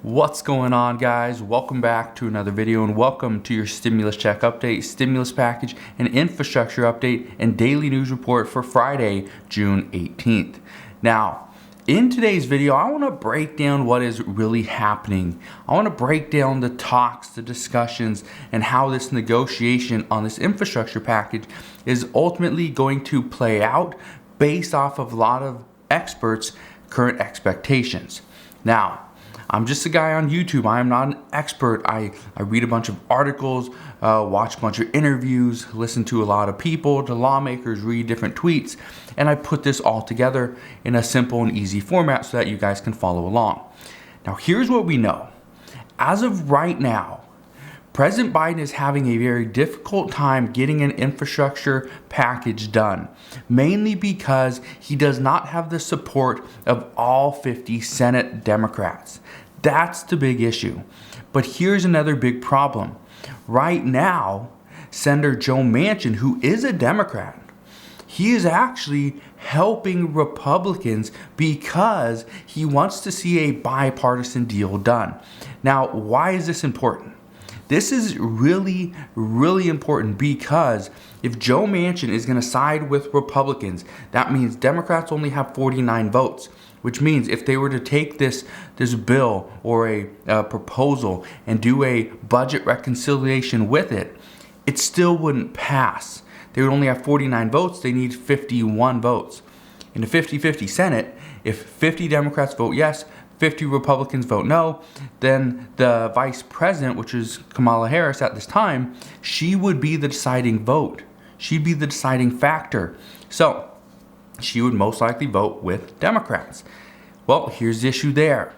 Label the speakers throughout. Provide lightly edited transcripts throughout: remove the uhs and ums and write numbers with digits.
Speaker 1: What's going on, guys? Welcome back to another video and welcome to your stimulus check update, stimulus package, and infrastructure update and daily news report for Friday, June 18th. Now, in today's video, I want to break down what is really happening. I want to break down the talks, the discussions, and how this negotiation on this infrastructure package is ultimately going to play out based off of a lot of experts' current expectations. Now, I'm just a guy on YouTube. I am not an expert. I read a bunch of articles, watch a bunch of interviews, listen to a lot of people, to lawmakers, read different tweets, and I put this all together in a simple and easy format so that you guys can follow along. Now, here's what we know. As of right now, President Biden is having a very difficult time getting an infrastructure package done, mainly because he does not have the support of all 50 Senate Democrats. That's the big issue. But here's another big problem. Right now, Senator Joe Manchin, who is a Democrat, he is actually helping Republicans because he wants to see a bipartisan deal done. Now, why is this important? This is really, really important because if Joe Manchin is going to side with Republicans, that means Democrats only have 49 votes, which means if they were to take this bill or a proposal and do a budget reconciliation with it, it still wouldn't pass. They would only have 49 votes. They need 51 votes. In the 50-50 Senate, if 50 Democrats vote yes, 50 Republicans vote no, then the vice president, which is Kamala Harris at this time, she would be the deciding vote. She'd be the deciding factor. So she would most likely vote with Democrats. Well, here's the issue there.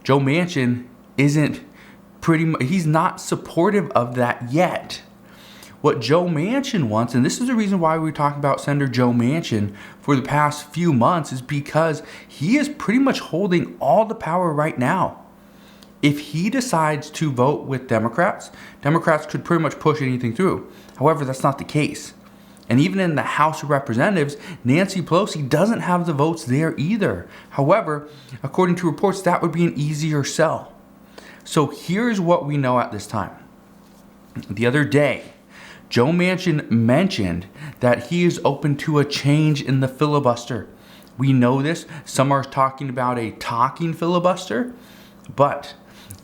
Speaker 1: Joe Manchin he's not supportive of that yet. What Joe Manchin wants, and this is the reason why we talk about Senator Joe Manchin for the past few months, is because he is pretty much holding all the power right now. If he decides to vote with Democrats, Democrats could pretty much push anything through. However, that's not the case. And even in the House of Representatives, Nancy Pelosi doesn't have the votes there either. However, according to reports, that would be an easier sell. So here's what we know at this time. The other day, Joe Manchin mentioned that he is open to a change in the filibuster. We know this. Some are talking about a talking filibuster, but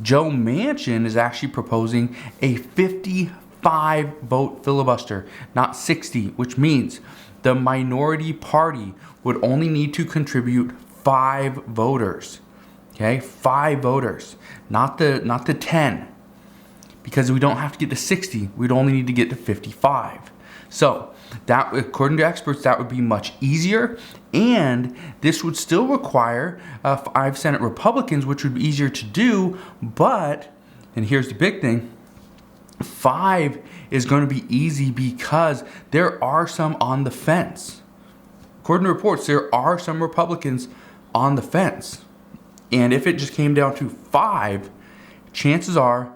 Speaker 1: Joe Manchin is actually proposing a 55-vote filibuster, not 60, which means the minority party would only need to contribute 5 voters. Okay, 5 voters, not the 10. Because we don't have to get to 60, we'd only need to get to 55. So that, according to experts, that would be much easier, and this would still require 5 Senate Republicans, which would be easier to do, but, and here's the big thing, 5 is going to be easy because there are some on the fence. According to reports, there are some Republicans on the fence. And if it just came down to 5, chances are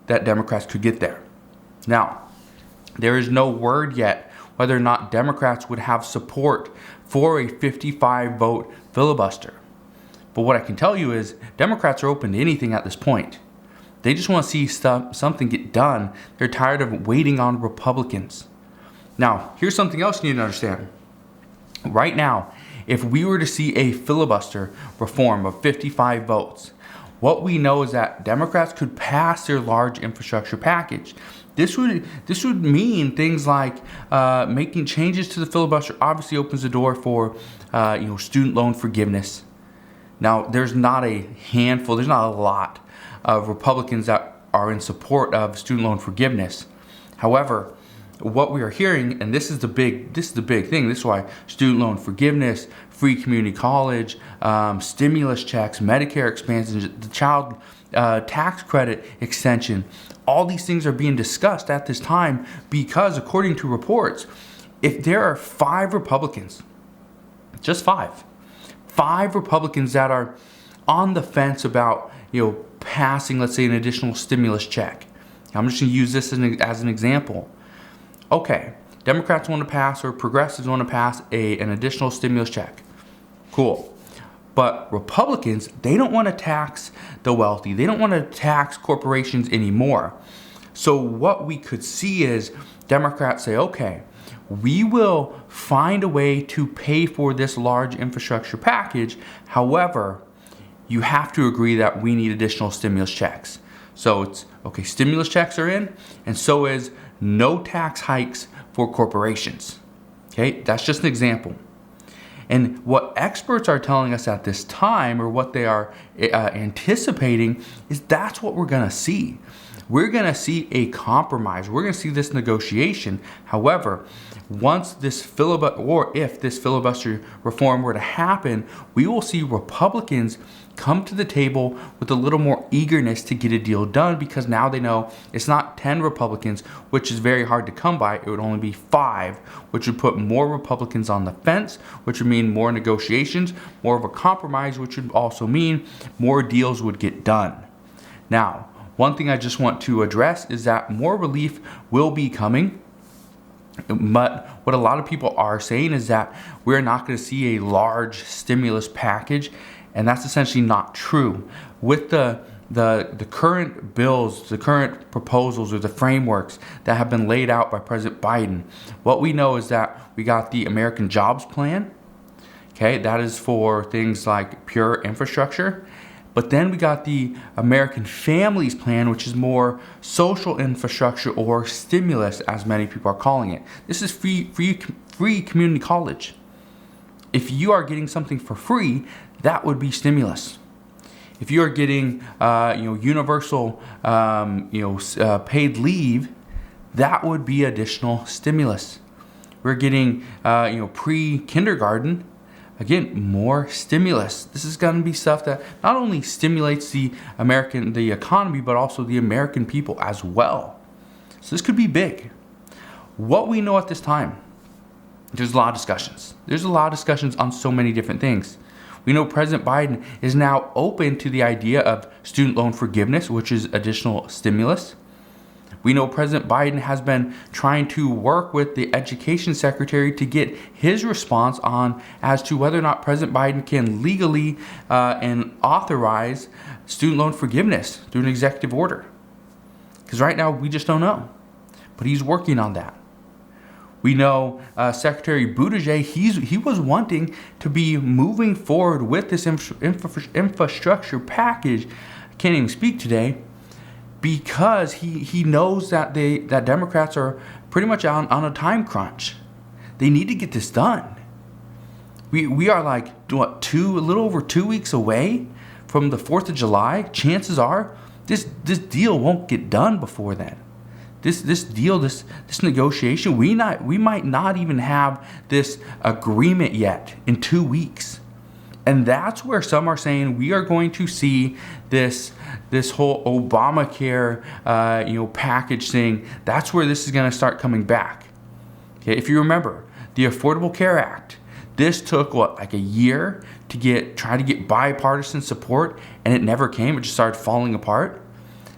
Speaker 1: that Democrats could get there. Now, there is no word yet whether or not Democrats would have support for a 55-vote filibuster. But what I can tell you is Democrats are open to anything at this point. They just want to see something get done. They're tired of waiting on Republicans. Now, here's something else you need to understand. Right now, if we were to see a filibuster reform of 55 votes, what we know is that Democrats could pass their large infrastructure package. This would mean things like making changes to the filibuster. Obviously, opens the door for student loan forgiveness. Now, there's not a lot of Republicans that are in support of student loan forgiveness. However, what we are hearing, and this is the big thing. This is why student loan forgiveness, free community college, stimulus checks, Medicare expansion, the child tax credit extension, all these things are being discussed at this time because, according to reports, if there are 5 Republicans, just 5 Republicans that are on the fence about passing, let's say, an additional stimulus check. I'm just going to use this as an example. Okay, Democrats want to pass, or progressives want to pass an additional stimulus check. Cool. But Republicans, they don't want to tax the wealthy. They don't want to tax corporations anymore. So what we could see is Democrats say, okay, we will find a way to pay for this large infrastructure package. However, you have to agree that we need additional stimulus checks. So it's, okay, stimulus checks are in, and so is no tax hikes for corporations. Okay, that's just an example. And what experts are telling us at this time, or what they are anticipating, is that's what we're going to see. We're going to see a compromise. We're going to see this negotiation. However, once this filibuster, or if this filibuster reform were to happen, we will see Republicans come to the table with a little more eagerness to get a deal done, because now they know it's not 10 Republicans, which is very hard to come by. It would only be 5, which would put more Republicans on the fence, which would mean more negotiations, more of a compromise, which would also mean more deals would get done. Now, one thing I just want to address is that more relief will be coming. But what a lot of people are saying is that we're not going to see a large stimulus package, and that's essentially not true. With the current bills, the current proposals, or the frameworks that have been laid out by President Biden, what we know is that we got the American Jobs Plan. Okay, that is for things like pure infrastructure. But then we got the American Families Plan, which is more social infrastructure, or stimulus, as many people are calling it. This is free community college. If you are getting something for free, that would be stimulus. If you are getting, universal, paid leave, that would be additional stimulus. We're getting, pre-kindergarten. Again, more stimulus. This is going to be stuff that not only stimulates the economy, but also the American people as well. So this could be big. What we know at this time, there's a lot of discussions. There's a lot of discussions on so many different things. We know President Biden is now open to the idea of student loan forgiveness, which is additional stimulus. We know President Biden has been trying to work with the education secretary to get his response on as to whether or not President Biden can legally and authorize student loan forgiveness through an executive order. Because right now we just don't know. But he's working on that. We know Secretary Buttigieg, he was wanting to be moving forward with this infrastructure package. I can't even speak today. Because he knows that that Democrats are pretty much on a time crunch. They need to get this done. We are like, a little over 2 weeks away from the 4th of July. Chances are this deal won't get done before then. This negotiation, we might not even have this agreement yet in 2 weeks. And that's where some are saying we are going to see this whole Obamacare package thing. That's where this is going to start coming back. Okay, if you remember the Affordable Care Act, this took like a year to try to get bipartisan support, and it never came. It just started falling apart.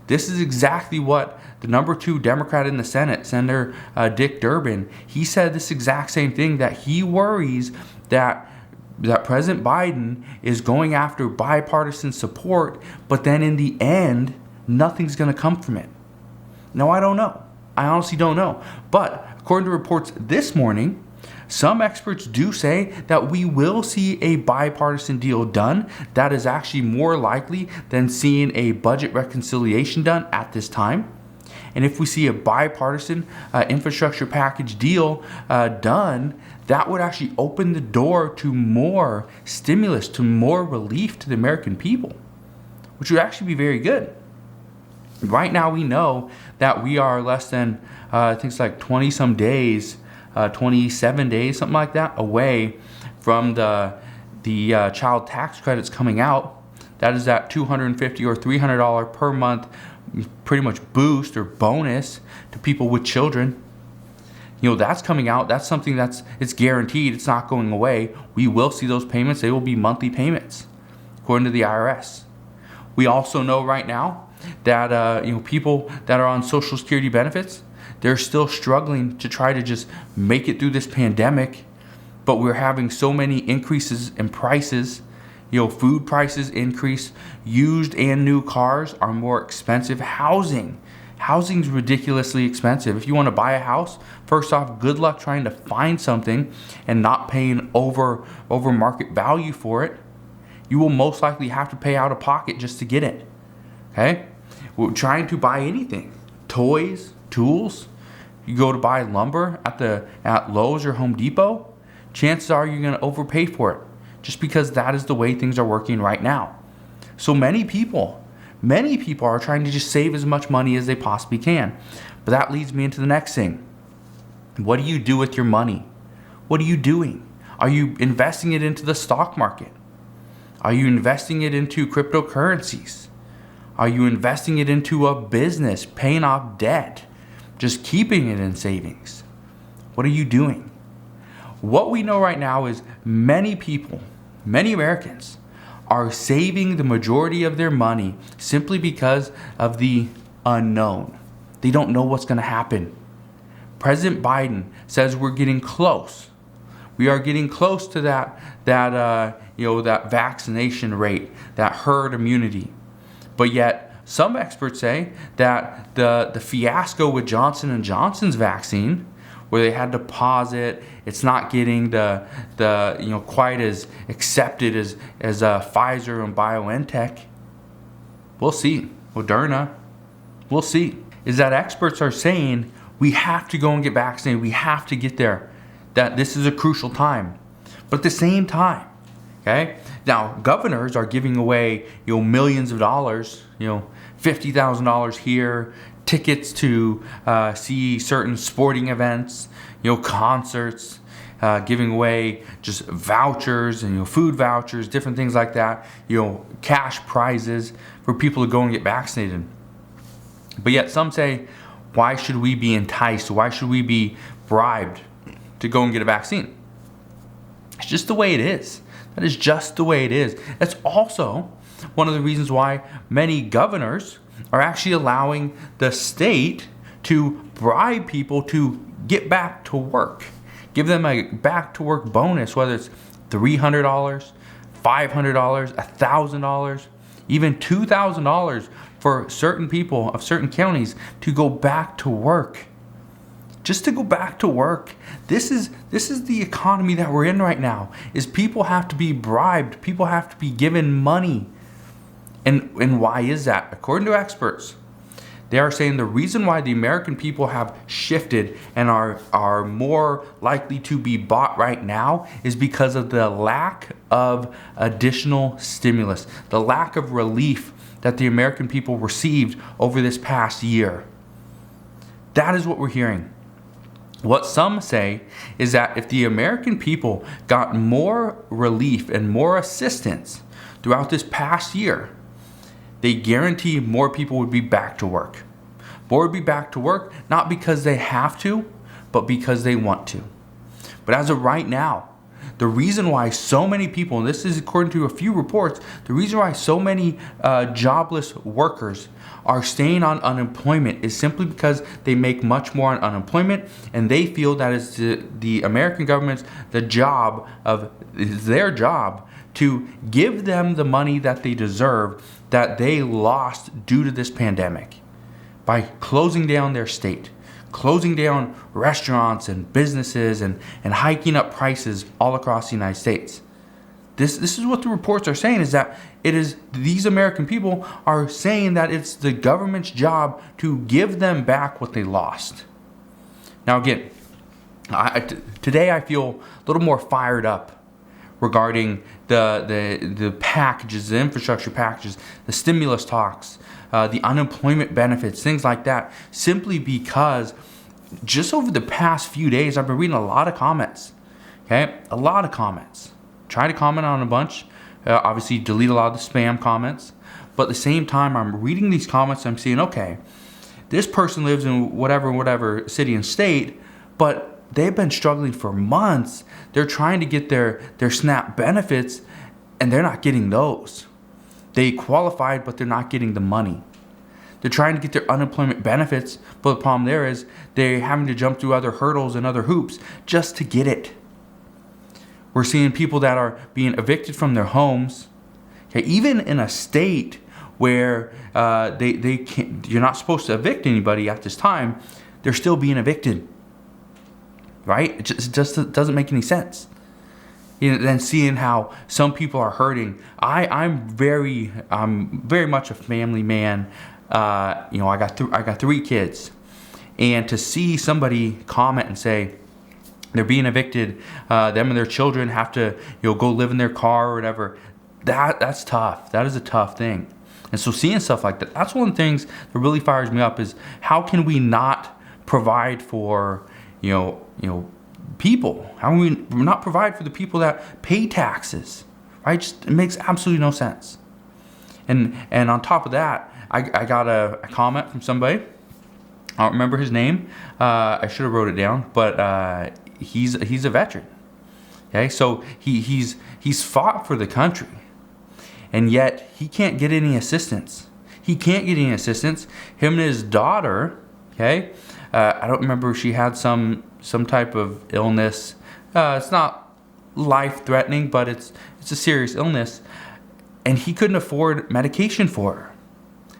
Speaker 1: This is exactly what the number 2 Democrat in the Senate, Senator Dick Durbin, he said this exact same thing, that he worries that President Biden is going after bipartisan support, but then in the end, nothing's going to come from it. No, I don't know. I honestly don't know. But according to reports this morning, some experts do say that we will see a bipartisan deal done. That is actually more likely than seeing a budget reconciliation done at this time. And if we see a bipartisan infrastructure package deal done, that would actually open the door to more stimulus, to more relief to the American people, which would actually be very good. Right now, we know that we are less than, I think it's like 20-some days, 27 days, something like that, away from the child tax credits coming out. That is that $250 or $300 per month pretty much boost or bonus to people with children. That's coming out. That's something it's guaranteed. It's not going away. We will see those payments. They will be monthly payments, according to the IRS. We also know right now that people that are on Social Security benefits, they're still struggling to try to just make it through this pandemic. But we're having so many increases in prices. Food prices increase. Used and new cars are more expensive. Housing's ridiculously expensive. If you want to buy a house, first off, good luck trying to find something and not paying over market value for it. You will most likely have to pay out of pocket just to get it. Okay? We're trying to buy anything. Toys, tools. You go to buy lumber at Lowe's or Home Depot, chances are you're going to overpay for it just because that is the way things are working right now. So many people are trying to just save as much money as they possibly can. But that leads me into the next thing. What do you do with your money? What are you doing? Are you investing it into the stock market? Are you investing it into cryptocurrencies? Are you investing it into a business, paying off debt, just keeping it in savings? What are you doing? What we know right now is many people, many Americans, are saving the majority of their money simply because of the unknown. They don't know what's going to happen. President Biden says we're getting close. We are getting close to that vaccination rate, that herd immunity. But yet, some experts say that the fiasco with Johnson & Johnson's vaccine, where they had to pause it, it's not getting the quite as accepted as Pfizer and BioNTech. We'll see. Moderna. We'll see. Is that experts are saying we have to go and get vaccinated. We have to get there. That this is a crucial time. But at the same time, okay? Now, governors are giving away, millions of dollars, $50,000 here, tickets to see certain sporting events, concerts, giving away just vouchers and food vouchers, different things like that, cash prizes for people to go and get vaccinated. But yet some say, why should we be enticed? Why should we be bribed to go and get a vaccine? It's just the way it is. That is just the way it is. That's also one of the reasons why many governors are actually allowing the state to bribe people to get back to work. Give them a back to work bonus, whether it's $300, $500, $1,000, even $2,000 for certain people of certain counties to go back to work. Just to go back to work. This is the economy that we're in right now. Is people have to be bribed. People have to be given money. And why is that? According to experts, they are saying the reason why the American people have shifted and are more likely to be bought right now is because of the lack of additional stimulus, the lack of relief that the American people received over this past year. That is what we're hearing. What some say is that if the American people got more relief and more assistance throughout this past year, they guarantee more people would be back to work. More would be back to work, not because they have to, but because they want to. But as of right now, the reason why so many people, and this is according to a few reports, the reason why so many jobless workers are staying on unemployment is simply because they make much more on unemployment, and they feel that it's the American government's their job to give them the money that they deserve that they lost due to this pandemic by closing down their state, closing down restaurants and businesses and hiking up prices all across the United States. This is what the reports are saying, is that it is these American people are saying that it's the government's job to give them back what they lost. Now again, today I feel a little more fired up regarding the packages, the infrastructure packages, the stimulus talks, the unemployment benefits, things like that, simply because just over the past few days, I've been reading a lot of comments, okay? A lot of comments. Try to comment on a bunch. Obviously, delete a lot of the spam comments. But at the same time, I'm reading these comments, I'm saying, okay, this person lives in whatever city and state, but they've been struggling for months. They're trying to get their SNAP benefits, and they're not getting those. They qualified, but they're not getting the money. They're trying to get their unemployment benefits, but the problem there is they're having to jump through other hurdles and other hoops just to get it. We're seeing people that are being evicted from their homes, Okay, even in a state where they can't, you're not supposed to evict anybody at this time, they're still being evicted. Right? It just doesn't make any sense. Then seeing how some people are hurting. I'm very much a family man. I got 3 kids, and to see somebody comment and say they're being evicted, them and their children have to go live in their car or whatever. That's tough. That is a tough thing. And so seeing stuff like that, that's one of the things that really fires me up is how can we not provide for people? How can we not provide for the people that pay taxes? Right? It makes absolutely no sense. And on top of that, I got a comment from somebody. I don't remember his name. I should have wrote it down, but he's a veteran. Okay, so he's fought for the country, and yet he can't get any assistance. He can't get any assistance. Him and his daughter. Okay, I don't remember if she had some type of illness. It's not life-threatening, but it's a serious illness, and he couldn't afford medication for her.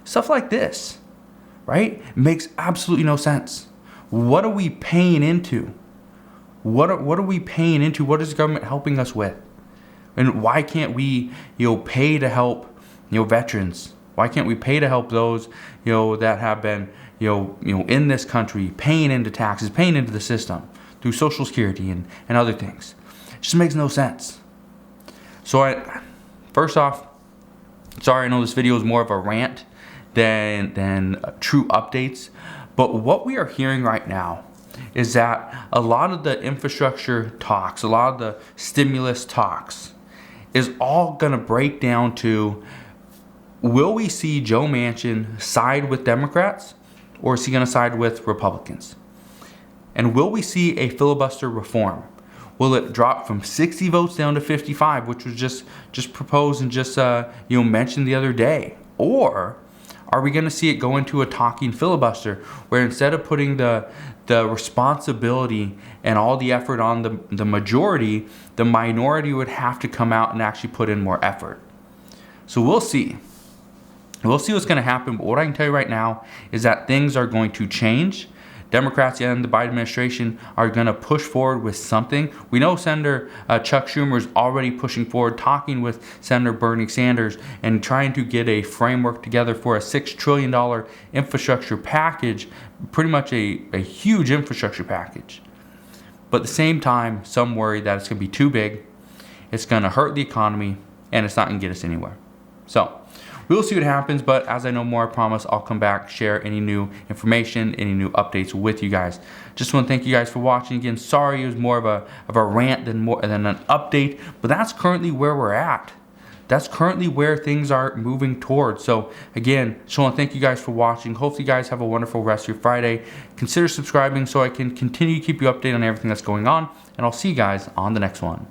Speaker 1: Stuff like this, right? Makes absolutely no sense. What are we paying into? What are we paying into? What is the government helping us with? And why can't we, pay to help, veterans? Why can't we pay to help those, that have been, in this country, paying into taxes, paying into the system through Social Security and other things? It just makes no sense. So first off, sorry, I know this video is more of a rant than true updates, but what we are hearing right now is that a lot of the infrastructure talks, a lot of the stimulus talks is all going to break down to, will we see Joe Manchin side with Democrats, or is he going to side with Republicans? And will we see a filibuster reform? Will it drop from 60 votes down to 55, which was just proposed and just mentioned the other day? Or are we going to see it go into a talking filibuster where instead of putting the responsibility and all the effort on the majority, the minority would have to come out and actually put in more effort? So we'll see. We'll see what's going to happen, but what I can tell you right now is that things are going to change. Democrats and the Biden administration are going to push forward with something. We know Senator Chuck Schumer is already pushing forward, talking with Senator Bernie Sanders and trying to get a framework together for a $6 trillion infrastructure package, pretty much a huge infrastructure package. But at the same time, some worry that it's going to be too big, it's going to hurt the economy, and it's not going to get us anywhere. So we'll see what happens, but as I know more, I promise I'll come back, share any new information, any new updates with you guys. Just want to thank you guys for watching. Again, sorry it was more of a rant than an update, but that's currently where we're at. That's currently where things are moving towards. So again, just want to thank you guys for watching. Hopefully you guys have a wonderful rest of your Friday. Consider subscribing so I can continue to keep you updated on everything that's going on, and I'll see you guys on the next one.